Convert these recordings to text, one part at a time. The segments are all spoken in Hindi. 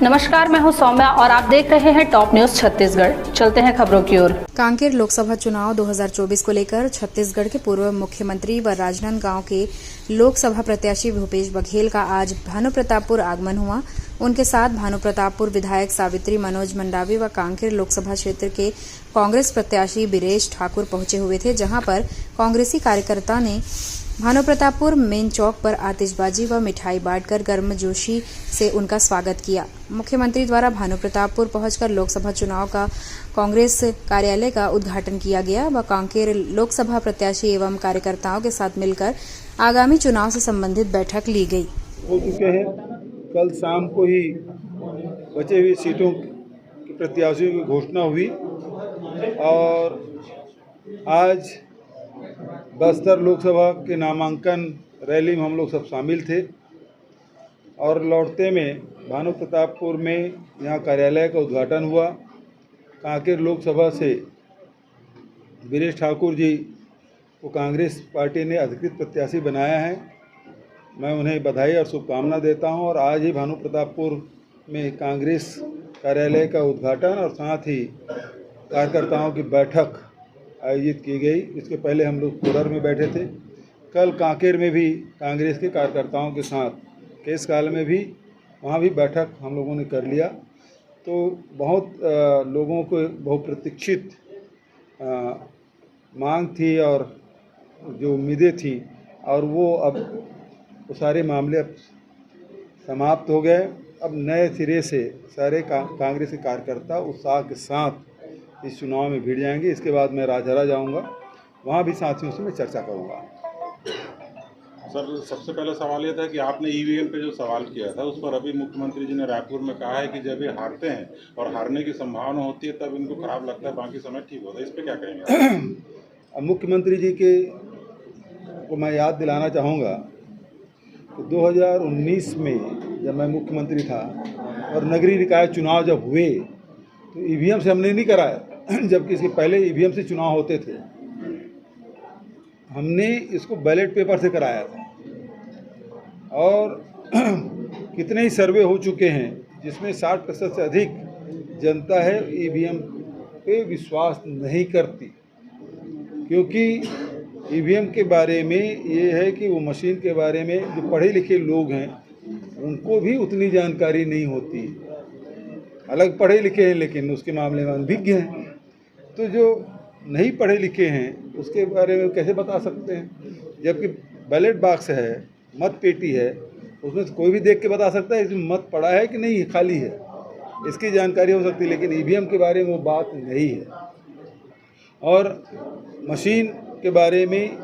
नमस्कार, मैं हूं सौम्या और आप देख रहे हैं टॉप न्यूज छत्तीसगढ़। चलते हैं खबरों की ओर। कांकेर लोकसभा चुनाव 2024 को लेकर छत्तीसगढ़ के पूर्व मुख्यमंत्री व राजनांदगांव के लोकसभा प्रत्याशी भूपेश बघेल का आज भानुप्रतापपुर आगमन हुआ। उनके साथ भानुप्रतापपुर विधायक सावित्री मनोज मंडावी व कांकेर लोकसभा क्षेत्र के कांग्रेस प्रत्याशी बीरेश ठाकुर पहुंचे हुए थे, जहां पर कांग्रेसी कार्यकर्ता ने भानुप्रतापपुर मेन चौक पर आतिशबाजी व मिठाई बांटकर गर्मजोशी से उनका स्वागत किया। मुख्यमंत्री द्वारा भानुप्रतापपुर पहुंचकर लोकसभा चुनाव का कांग्रेस कार्यालय का उद्घाटन किया गया व कांकेर लोकसभा प्रत्याशी एवं कार्यकर्ताओं के साथ मिलकर आगामी चुनाव से संबंधित बैठक ली गई। हो चुके हैं। कल शाम को ही बचे हुए सीटों के प्रत्याशियों की घोषणा हुई और आज बस्तर लोकसभा के नामांकन रैली में हम लोग सब शामिल थे और लौटते में भानुप्रतापपुर में यहाँ कार्यालय का उद्घाटन हुआ। कांकेर लोकसभा से बीरेश ठाकुर जी को कांग्रेस पार्टी ने अधिकृत प्रत्याशी बनाया है। मैं उन्हें बधाई और शुभकामना देता हूं और आज ही भानुप्रतापपुर में कांग्रेस कार्यालय का उद्घाटन और साथ ही कार्यकर्ताओं की बैठक आयोजित की गई। इसके पहले हम लोग कोरर में बैठे थे। कल कांकेर में भी कांग्रेस के कार्यकर्ताओं के साथ केसकाल में भी वहाँ भी बैठक हम लोगों ने कर लिया। तो बहुत लोगों को बहुप्रतीक्षित मांग थी और जो उम्मीदें थी और वो अब वो सारे मामले अब समाप्त हो गए। अब नए सिरे से सारे कांग्रेस के कार्यकर्ता उत्साह के साथ इस चुनाव में भिड़ जाएंगे। इसके बाद मैं राजहरा जाऊंगा, वहाँ भी साथियों से मैं चर्चा करूंगा। सर, सबसे पहला सवाल ये था कि आपने ईवीएम पे जो सवाल किया था उस पर अभी मुख्यमंत्री जी ने रायपुर में कहा है कि जब ये हारते हैं और हारने की संभावना होती है तब इनको खराब लगता है, बाकी समय ठीक होता है। इस पर क्या कहेंगे? अब मुख्यमंत्री जी को मैं याद दिलाना चाहूँगा कि 2019 में जब मैं मुख्यमंत्री था और नगरीय निकाय चुनाव जब हुए तो ईवीएम से हमने नहीं कराया, जबकि इसके पहले ईवीएम से चुनाव होते थे। हमने इसको बैलेट पेपर से कराया था और कितने ही सर्वे हो चुके हैं जिसमें 60% से अधिक जनता है ईवीएम पे विश्वास नहीं करती, क्योंकि ईवीएम के बारे में ये है कि वो मशीन के बारे में जो पढ़े लिखे लोग हैं उनको भी उतनी जानकारी नहीं होती। अलग पढ़े लिखे हैं लेकिन उसके मामले में अनभिज्ञ हैं। तो जो नहीं पढ़े लिखे हैं उसके बारे में कैसे बता सकते हैं, जबकि बैलेट बॉक्स है, मत पेटी है, उसमें तो कोई भी देख के बता सकता है इसमें मत पड़ा है कि नहीं, खाली है, इसकी जानकारी हो सकती है। लेकिन ईवीएम के बारे में वो बात नहीं है। और मशीन के बारे में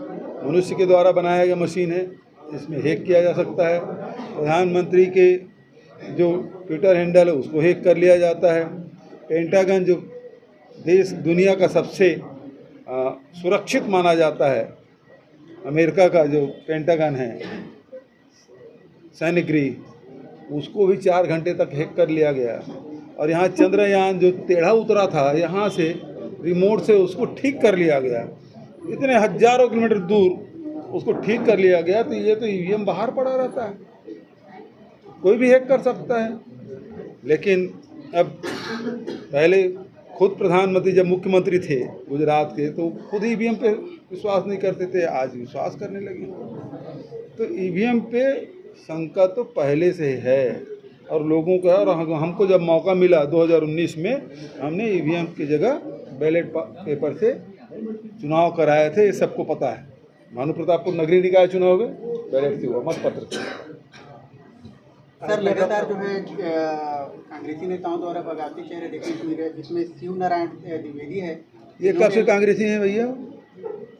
मनुष्य के द्वारा बनाया गया मशीन है, इसमें हैक किया जा सकता है। प्रधानमंत्री के जो ट्विटर हैंडल है उसको हैक कर लिया जाता है। पेंटागन जो देश दुनिया का सबसे सुरक्षित माना जाता है, अमेरिका का जो पेंटागन है सैनिक गृह, उसको भी 4 घंटे तक हैक कर लिया गया। और यहाँ चंद्रयान जो टेढ़ा उतरा था यहाँ से रिमोट से उसको ठीक कर लिया गया, इतने हजारों किलोमीटर दूर उसको ठीक कर लिया गया। तो ये तो ईवीएम बाहर पड़ा रहता है, कोई भी हैक कर सकता है। लेकिन अब पहले खुद प्रधानमंत्री जब मुख्यमंत्री थे गुजरात के तो खुद ईवीएम पे विश्वास नहीं करते थे, आज विश्वास करने लगे। तो ईवीएम पे शंका तो पहले से है और लोगों का, और हमको जब मौका मिला 2019 में हमने ईवीएम की जगह बैलेट पेपर से चुनाव कराए थे, ये सबको पता है। भानुप्रतापपुर नगरीय निकाय चुनाव में बैलेट से हुआ, मत पत्र से। सर, लगातार जो है कांग्रेसी नेताओं द्वारा बगावती चेहरे देखने को मिल रहे हैं, जिसमें शिव नारायण द्विवेदी है। ये कब से कांग्रेसी हैं भैया?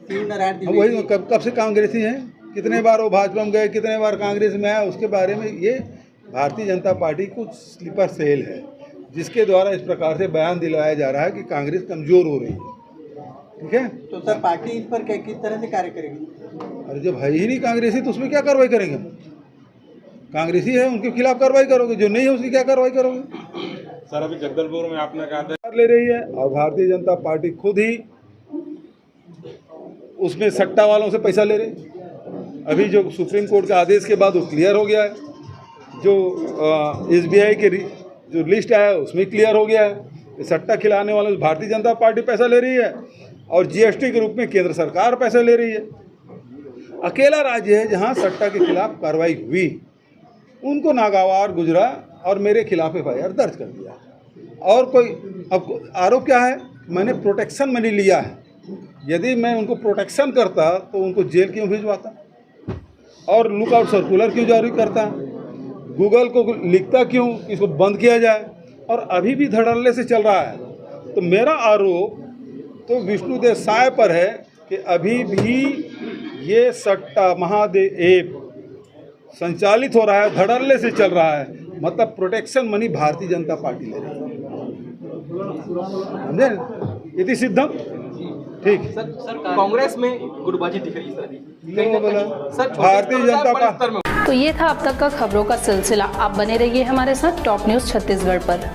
शिव नारायण द्विवेदी वही कब से कांग्रेसी हैं? कितने बार वो भाजपा में गए, कितने बार कांग्रेस में आया, उसके बारे में ये भारतीय जनता पार्टी कुछ स्लीपर सेल है जिसके द्वारा इस प्रकार से बयान दिलवाया जा रहा है कि कांग्रेस कमजोर हो रही है। ठीक है, तो सर पार्टी इस पर किस तरह से कार्य करेगी? अरे जब है ही नहीं कांग्रेसी तो उसमें क्या कार्रवाई करेंगे? कांग्रेसी है उनके खिलाफ कार्रवाई करोगे, जो नहीं है उसकी क्या कार्रवाई करोगे? सर, अभी जगदलपुर में आपने कहा था ले रही है और भारतीय जनता पार्टी खुद ही उसमें सट्टा वालों से पैसा ले रही। अभी जो सुप्रीम कोर्ट के आदेश के बाद वो क्लियर हो गया है। जो SBI के जो लिस्ट आया उसमें क्लियर हो गया है कि सट्टा खिलाने वाले भारतीय जनता पार्टी पैसा ले रही है और जीएसटी के रूप में केंद्र सरकार पैसा ले रही है। अकेला राज्य है जहां सट्टा के खिलाफ कार्रवाई हुई, उनको नागवार गुजरा और मेरे खिलाफ एफआईआर दर्ज कर दिया। और कोई अब आरोप क्या है, मैंने प्रोटेक्शन मनी लिया है। यदि मैं उनको प्रोटेक्शन करता तो उनको जेल क्यों भिजवाता और लुकआउट सर्कुलर क्यों जारी करता, गूगल को लिखता क्यों कि इसको बंद किया जाए, और अभी भी धड़ल्ले से चल रहा है। तो मेरा आरोप तो विष्णुदेव साय पर है कि अभी भी ये सट्टा महादेव ऐप संचालित हो रहा है, धड़ल्ले से चल रहा है, मतलब protection money Bharatiya Janata party ले रही है। समझे? इति सिद्धम। ठीक सर कांग्रेस में गुटबाजी दिख रही है सर, भारतीय जनता पार्टी। तो ये था अब तक का खबरों का सिलसिला। आप बने रहिए हमारे साथ टॉप न्यूज़ छत्तीसगढ़ पर।